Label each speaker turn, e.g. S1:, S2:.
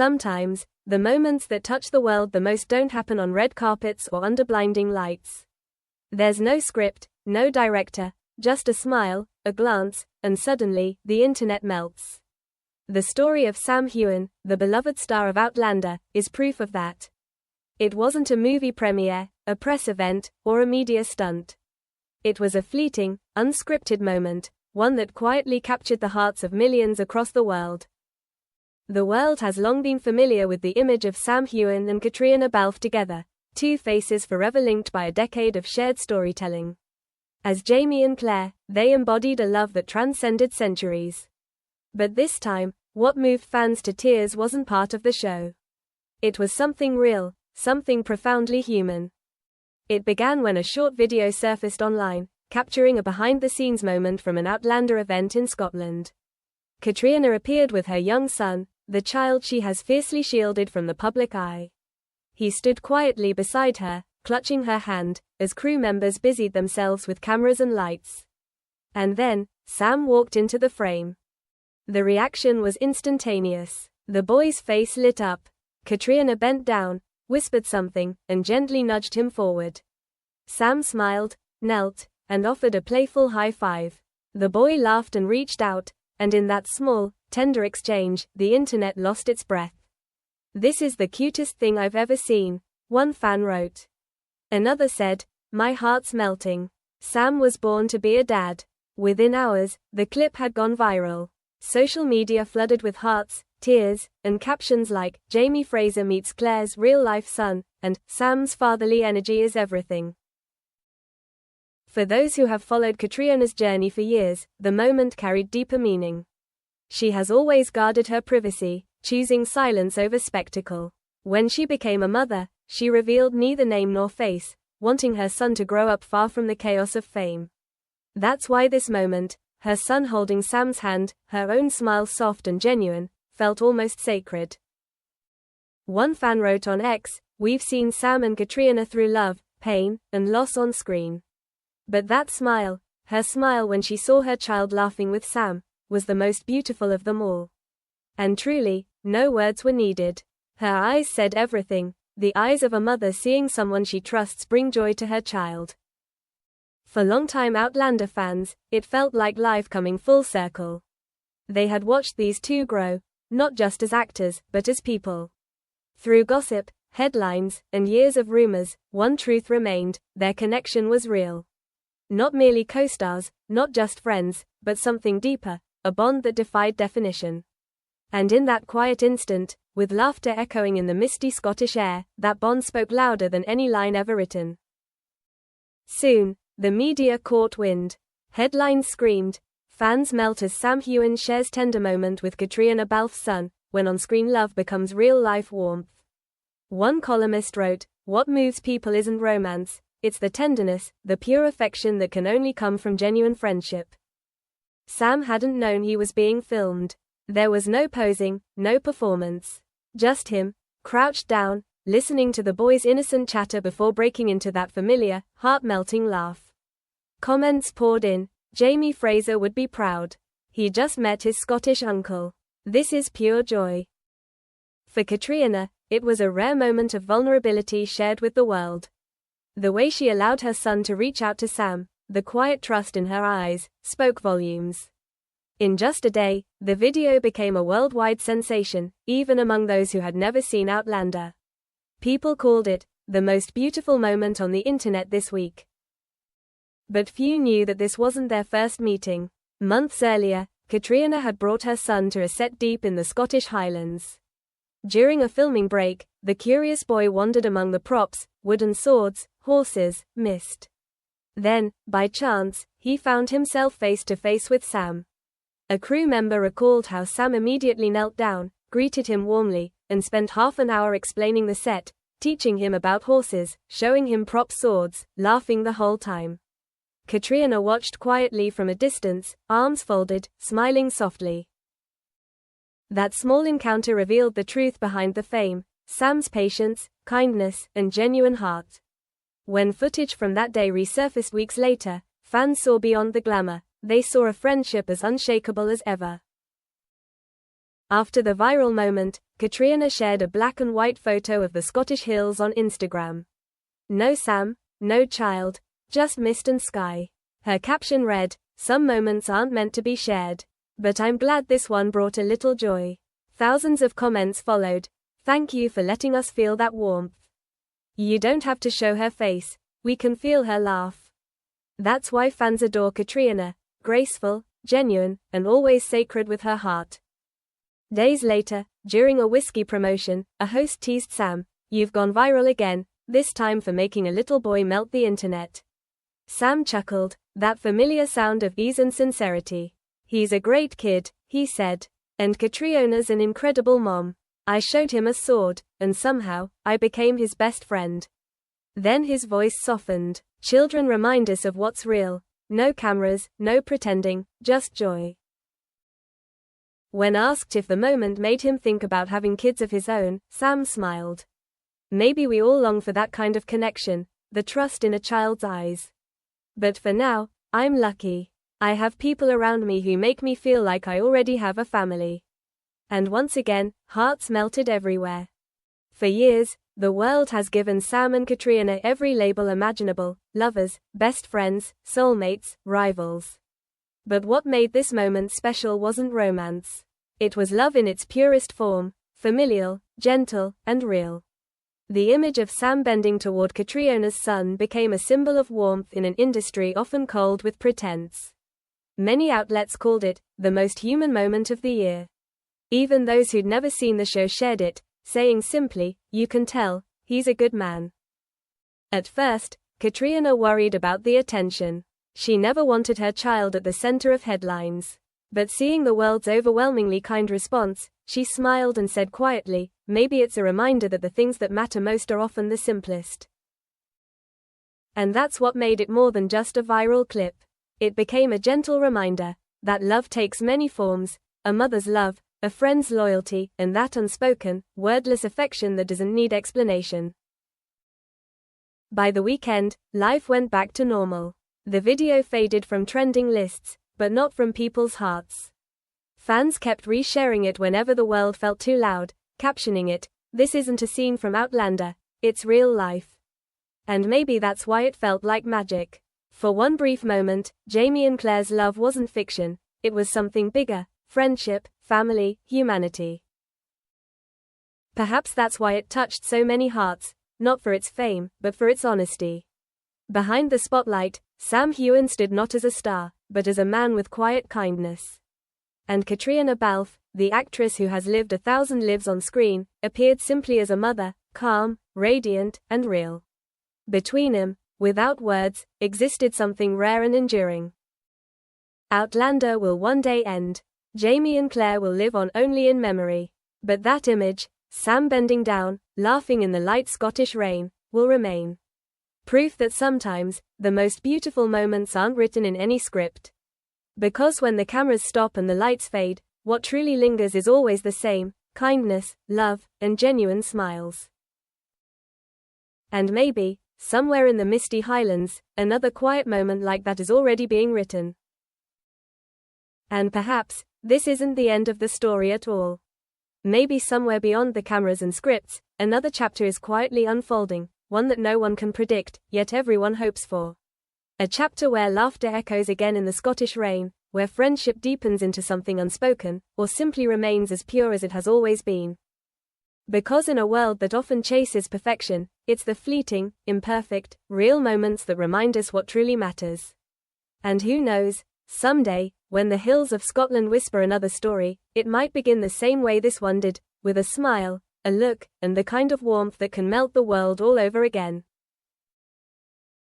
S1: Sometimes, the moments that touch the world the most don't happen on red carpets or under blinding lights. There's no script, no director, just a smile, a glance, and suddenly, the internet melts. The story of Sam Heughan, the beloved star of Outlander, is proof of that. It wasn't a movie premiere, a press event, or a media stunt. It was a fleeting, unscripted moment, one that quietly captured the hearts of millions across the world. The world has long been familiar with the image of Sam Heughan and Katrina Balfe together, two faces forever linked by a decade of shared storytelling. As Jamie and Claire, they embodied a love that transcended centuries. But this time, what moved fans to tears wasn't part of the show. It was something real, something profoundly human. It began when a short video surfaced online, capturing a behind-the-scenes moment from an Outlander event in Scotland. Katrina appeared with her young son, the child she has fiercely shielded from the public eye. He stood quietly beside her, clutching her hand, as crew members busied themselves with cameras and lights. And then, Sam walked into the frame. The reaction was instantaneous. The boy's face lit up. Katrina bent down, whispered something, and gently nudged him forward. Sam smiled, knelt, and offered a playful high five. The boy laughed and reached out, and in that small, tender exchange, the internet lost its breath. "This is the cutest thing I've ever seen," one fan wrote. Another said, "My heart's melting. Sam was born to be a dad." Within hours, the clip had gone viral. Social media flooded with hearts, tears, and captions like, "Jamie Fraser meets Claire's real-life son," and "Sam's fatherly energy is everything." For those who have followed Katrina's journey for years, the moment carried deeper meaning. She has always guarded her privacy, choosing silence over spectacle. When she became a mother, she revealed neither name nor face, wanting her son to grow up far from the chaos of fame. That's why this moment, her son holding Sam's hand, her own smile soft and genuine, felt almost sacred. One fan wrote on X, "We've seen Sam and Katrina through love, pain, and loss on screen. But that smile, her smile when she saw her child laughing with Sam, was the most beautiful of them all." And truly, no words were needed. Her eyes said everything, the eyes of a mother seeing someone she trusts bring joy to her child. For longtime Outlander fans, it felt like life coming full circle. They had watched these two grow, not just as actors, but as people. Through gossip, headlines, and years of rumors, one truth remained: their connection was real. Not merely co-stars, not just friends, but something deeper, a bond that defied definition. And in that quiet instant, with laughter echoing in the misty Scottish air, that bond spoke louder than any line ever written. Soon, the media caught wind. Headlines screamed, "Fans melt as Sam Heughan shares tender moment with Katrina Balfe's son, when on-screen love becomes real-life warmth." One columnist wrote, "What moves people isn't romance, it's the tenderness, the pure affection that can only come from genuine friendship." Sam hadn't known he was being filmed. There was no posing, no performance. Just him, crouched down, listening to the boy's innocent chatter before breaking into that familiar, heart-melting laugh. Comments poured in. Jamie Fraser would be proud. He just met his Scottish uncle. This is pure joy. For Katrina, it was a rare moment of vulnerability shared with the world. The way she allowed her son to reach out to Sam, the quiet trust in her eyes, spoke volumes. In just a day, the video became a worldwide sensation, even among those who had never seen Outlander. People called it the most beautiful moment on the internet this week. But few knew that this wasn't their first meeting. Months earlier, Katrina had brought her son to a set deep in the Scottish Highlands. During a filming break, the curious boy wandered among the props, wooden swords, horses, mist. Then, by chance, he found himself face to face with Sam. A crew member recalled how Sam immediately knelt down, greeted him warmly, and spent half an hour explaining the set, teaching him about horses, showing him prop swords, laughing the whole time. Katrina watched quietly from a distance, arms folded, smiling softly. That small encounter revealed the truth behind the fame: Sam's patience, kindness, and genuine heart. When footage from that day resurfaced weeks later, fans saw beyond the glamour. They saw a friendship as unshakable as ever. After the viral moment, Katrina shared a black and white photo of the Scottish hills on Instagram. No Sam, no child, just mist and sky. Her caption read, "Some moments aren't meant to be shared. But I'm glad this one brought a little joy." Thousands of comments followed. "Thank you for letting us feel that warmth. You don't have to show her face. We can feel her laugh." That's why fans adore Katrina. Graceful, genuine, and always sacred with her heart. Days later, during a whiskey promotion, a host teased Sam, "You've gone viral again, this time for making a little boy melt the internet." Sam chuckled, that familiar sound of ease and sincerity. "He's a great kid," he said. "And Katrina's an incredible mom. I showed him a sword, and somehow, I became his best friend." Then his voice softened. "Children remind us of what's real. No cameras, no pretending, just joy." When asked if the moment made him think about having kids of his own, Sam smiled. "Maybe we all long for that kind of connection, the trust in a child's eyes. But for now, I'm lucky. I have people around me who make me feel like I already have a family." And once again, hearts melted everywhere. For years, the world has given Sam and Katrina every label imaginable: lovers, best friends, soulmates, rivals. But what made this moment special wasn't romance. It was love in its purest form, familial, gentle, and real. The image of Sam bending toward Katrina's son became a symbol of warmth in an industry often cold with pretense. Many outlets called it the most human moment of the year. Even those who'd never seen the show shared it, saying simply, "You can tell, he's a good man." At first, Katrina worried about the attention. She never wanted her child at the center of headlines. But seeing the world's overwhelmingly kind response, she smiled and said quietly, "Maybe it's a reminder that the things that matter most are often the simplest." And that's what made it more than just a viral clip. It became a gentle reminder that love takes many forms: a mother's love, a friend's loyalty, and that unspoken, wordless affection that doesn't need explanation. By the weekend, life went back to normal. The video faded from trending lists, but not from people's hearts. Fans kept resharing it whenever the world felt too loud, captioning it, "This isn't a scene from Outlander, it's real life." And maybe that's why it felt like magic. For one brief moment, Jamie and Claire's love wasn't fiction, it was something bigger: friendship, family, humanity. Perhaps that's why it touched so many hearts, not for its fame, but for its honesty. Behind the spotlight, Sam Heughan stood not as a star, but as a man with quiet kindness. And Katrina Balfe, the actress who has lived 1,000 lives on screen, appeared simply as a mother, calm, radiant, and real. Between them, without words, existed something rare and enduring. Outlander will one day end. Jamie and Claire will live on only in memory. But that image, Sam bending down, laughing in the light Scottish rain, will remain. Proof that sometimes, the most beautiful moments aren't written in any script. Because when the cameras stop and the lights fade, what truly lingers is always the same: kindness, love, and genuine smiles. And maybe, somewhere in the misty highlands, another quiet moment like that is already being written. And perhaps, this isn't the end of the story at all. Maybe somewhere beyond the cameras and scripts, another chapter is quietly unfolding, one that no one can predict, yet everyone hopes for. A chapter where laughter echoes again in the Scottish rain, where friendship deepens into something unspoken, or simply remains as pure as it has always been. Because in a world that often chases perfection, it's the fleeting, imperfect, real moments that remind us what truly matters. And who knows, someday, when the hills of Scotland whisper another story, it might begin the same way this one did, with a smile, a look, and the kind of warmth that can melt the world all over again.